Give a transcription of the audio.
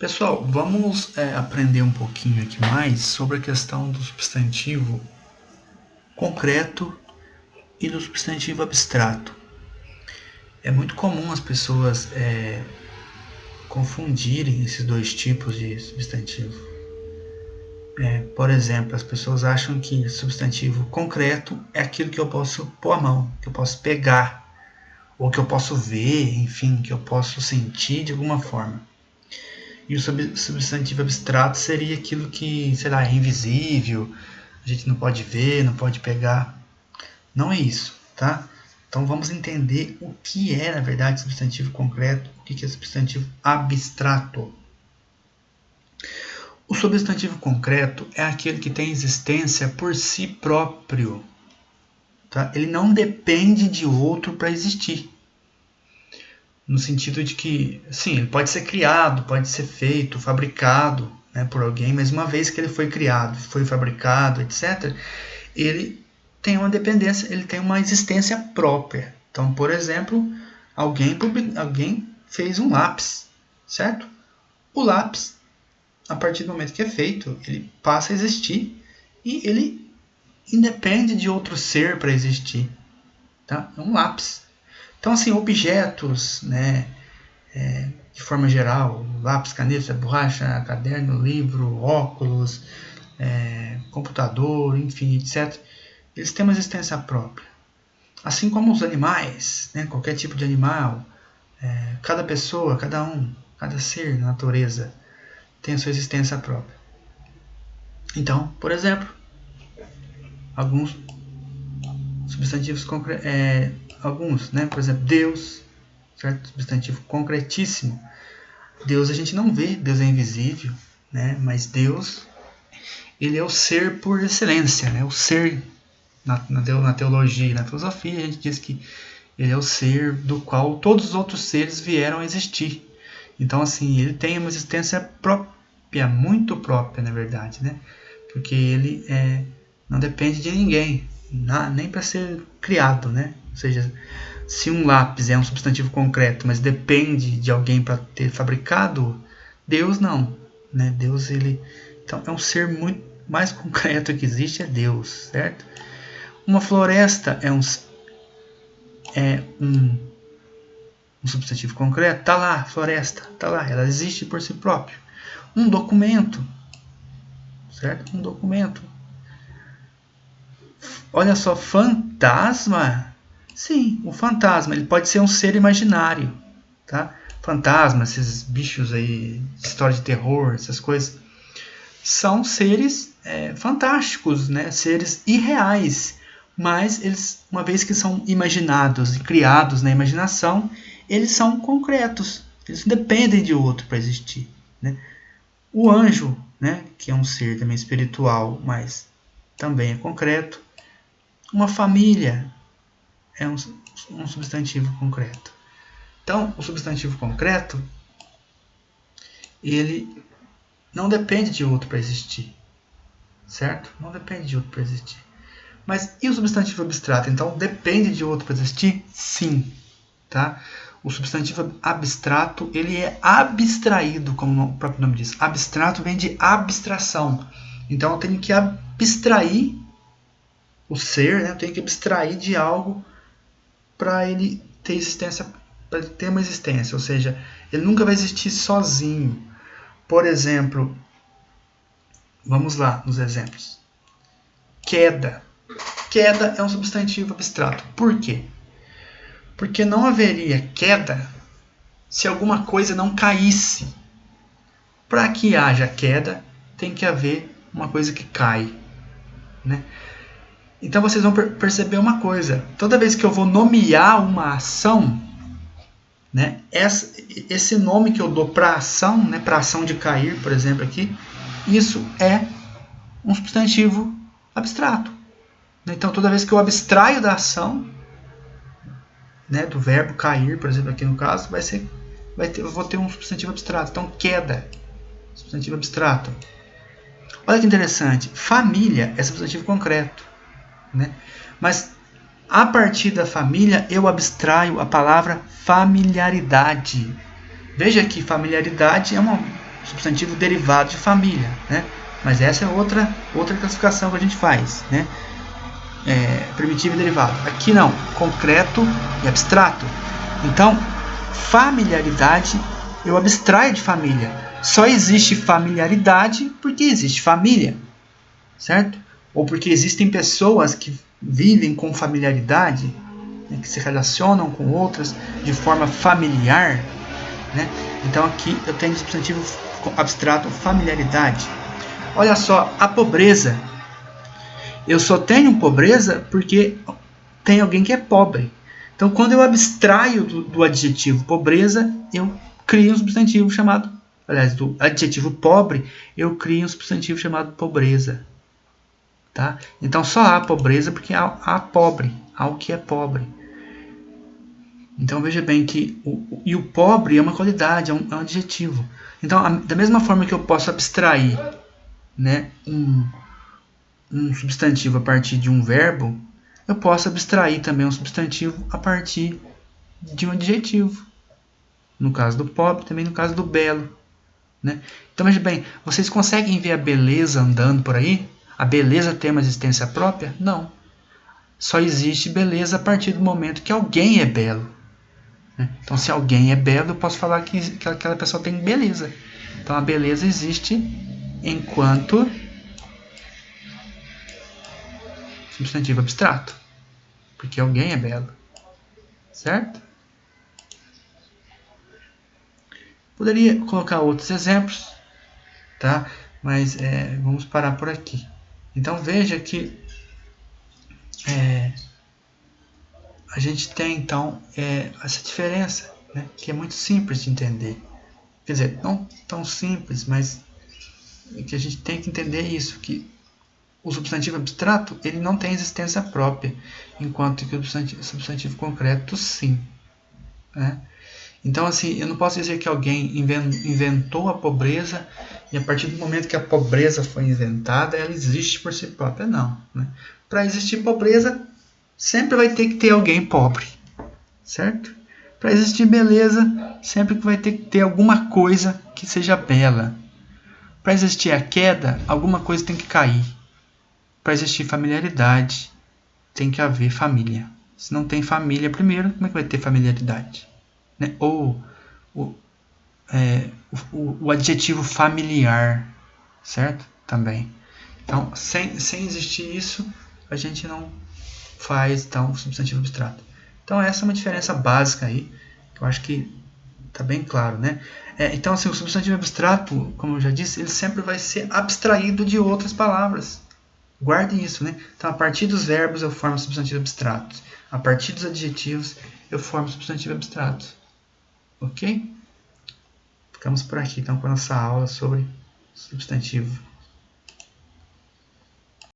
Pessoal, vamos aprender um pouquinho aqui mais sobre a questão do substantivo concreto e do substantivo abstrato. É muito comum as pessoas confundirem esses dois tipos de substantivo. Por exemplo, as pessoas acham que substantivo concreto é aquilo que eu posso pôr a mão, que eu posso pegar, ou que eu posso ver, enfim, que eu posso sentir de alguma forma. E o substantivo abstrato seria aquilo que, sei lá, é invisível, a gente não pode ver, não pode pegar. Não é isso, tá? Então vamos entender o que é, na verdade, substantivo concreto, o que é substantivo abstrato. O substantivo concreto é aquele que tem existência por si próprio. Tá? Ele não depende de outro para existir. No sentido de que, sim, ele pode ser criado, pode ser feito, fabricado, né, por alguém, mas uma vez que ele foi criado, foi fabricado, etc., ele tem uma dependência, ele tem uma existência própria. Então, por exemplo, alguém fez um lápis, certo? O lápis, a partir do momento que é feito, ele passa a existir e ele independe de outro ser para existir. Tá? É um lápis. Então, assim, objetos, né, de forma geral, lápis, caneta, borracha, caderno, livro, óculos, computador, enfim, etc., eles têm uma existência própria. Assim como os animais, né, qualquer tipo de animal, cada pessoa, cada ser na natureza tem a sua existência própria. Então, por exemplo, alguns substantivos alguns, né? Por exemplo, Deus, certo? Substantivo concretíssimo. Deus a gente não vê, Deus é invisível, né? Mas Deus, ele é o ser por excelência, né? O ser na teologia, na filosofia, a gente diz que ele é o ser do qual todos os outros seres vieram a existir. Então, assim, ele tem uma existência própria, muito própria, na verdade, né? Porque ele não depende de ninguém, nem para ser criado, né? Ou seja, se um lápis é um substantivo concreto, mas depende de alguém para ter fabricado, Deus não, né? Deus, ele, então, é um ser muito mais concreto que existe, é Deus, certo? Uma floresta é um substantivo concreto, tá lá, floresta, tá lá, ela existe por si próprio. Um documento, certo? Um documento. Olha só, fantasma. Sim, o fantasma, ele pode ser um ser imaginário, tá? Fantasma, esses bichos aí, história de terror, essas coisas, são seres fantásticos, né? Seres irreais, mas eles, uma vez que são imaginados e criados na imaginação, eles são concretos, eles não dependem de outro para existir, né? O anjo, né? Que é um ser também espiritual, mas também é concreto. Uma família é um substantivo concreto. Então, o substantivo concreto, ele não depende de outro para existir, certo? Não depende de outro para existir. Mas e o substantivo abstrato? Então, depende de outro para existir? Sim, tá? O substantivo abstrato, ele é abstraído, como o próprio nome diz. Abstrato vem de abstração. Então, eu tenho que abstrair o ser, né? Eu tenho que abstrair de algo para ele ter existência, para ele ter uma existência, ou seja, ele nunca vai existir sozinho. Por exemplo, vamos lá nos exemplos. Queda. Queda é um substantivo abstrato. Por quê? Porque não haveria queda se alguma coisa não caísse. Para que haja queda, tem que haver uma coisa que cai, né? Então vocês vão perceber uma coisa. Toda vez que eu vou nomear uma ação, né, esse nome que eu dou para a ação, né, para a ação de cair, por exemplo, aqui, isso é um substantivo abstrato. Então toda vez que eu abstraio da ação, né, do verbo cair, por exemplo, aqui no caso, eu vou ter um substantivo abstrato. Então queda, substantivo abstrato. Olha que interessante. Família é substantivo concreto, né? Mas a partir da família eu abstraio a palavra familiaridade. Veja que familiaridade é uma substantivo derivado de família, né? Mas essa é outra classificação que a gente faz, né? Primitivo e derivado. Aqui não, concreto e abstrato. Então, familiaridade eu abstraio de família. Só existe familiaridade porque existe família, certo? Ou porque existem pessoas que vivem com familiaridade, né, que se relacionam com outras de forma familiar, né? Então aqui eu tenho o substantivo abstrato familiaridade. Olha só, a pobreza. Eu só tenho pobreza porque tem alguém que é pobre. Então quando eu abstraio do adjetivo pobreza, eu crio um substantivo chamado, aliás, do adjetivo pobre, eu crio um substantivo chamado pobreza. Tá? Então só há pobreza porque há pobre, há o que é pobre. Então veja bem que o pobre é uma qualidade, é um adjetivo. Então da mesma forma que eu posso abstrair, né, um substantivo a partir de um verbo, eu posso abstrair também um substantivo a partir de um adjetivo. No caso do pobre, também no caso do belo, né? Então veja bem, vocês conseguem ver a beleza andando por aí? A beleza tem uma existência própria? Não. Só existe beleza a partir do momento que alguém é belo. Então, se alguém é belo, eu posso falar que aquela pessoa tem beleza. Então, a beleza existe enquanto substantivo abstrato. Porque alguém é belo. Certo? Poderia colocar outros exemplos, tá? Mas vamos parar por aqui. Então, veja que a gente tem, então, essa diferença, né, que é muito simples de entender. Quer dizer, não tão simples, mas que a gente tem que entender isso, que o substantivo abstrato ele não tem existência própria, enquanto que o substantivo concreto, sim. Né? Então, assim, eu não posso dizer que alguém inventou a pobreza e a partir do momento que a pobreza foi inventada, ela existe por si própria. Não. Né? Para existir pobreza, sempre vai ter que ter alguém pobre, certo? Para existir beleza, sempre que vai ter que ter alguma coisa que seja bela. Para existir a queda, alguma coisa tem que cair. Para existir familiaridade, tem que haver família. Se não tem família primeiro, como é que vai ter familiaridade? Né? Ou o adjetivo familiar, certo? Também. Então, sem existir isso, a gente não faz então substantivo abstrato. Então essa é uma diferença básica aí, que eu acho que está bem claro, né? Então assim, o substantivo abstrato, como eu já disse, ele sempre vai ser abstraído de outras palavras. Guardem isso, né? Então a partir dos verbos eu formo substantivo abstrato. A partir dos adjetivos eu formo substantivo abstrato. Ok? Ficamos por aqui então com a nossa aula sobre substantivo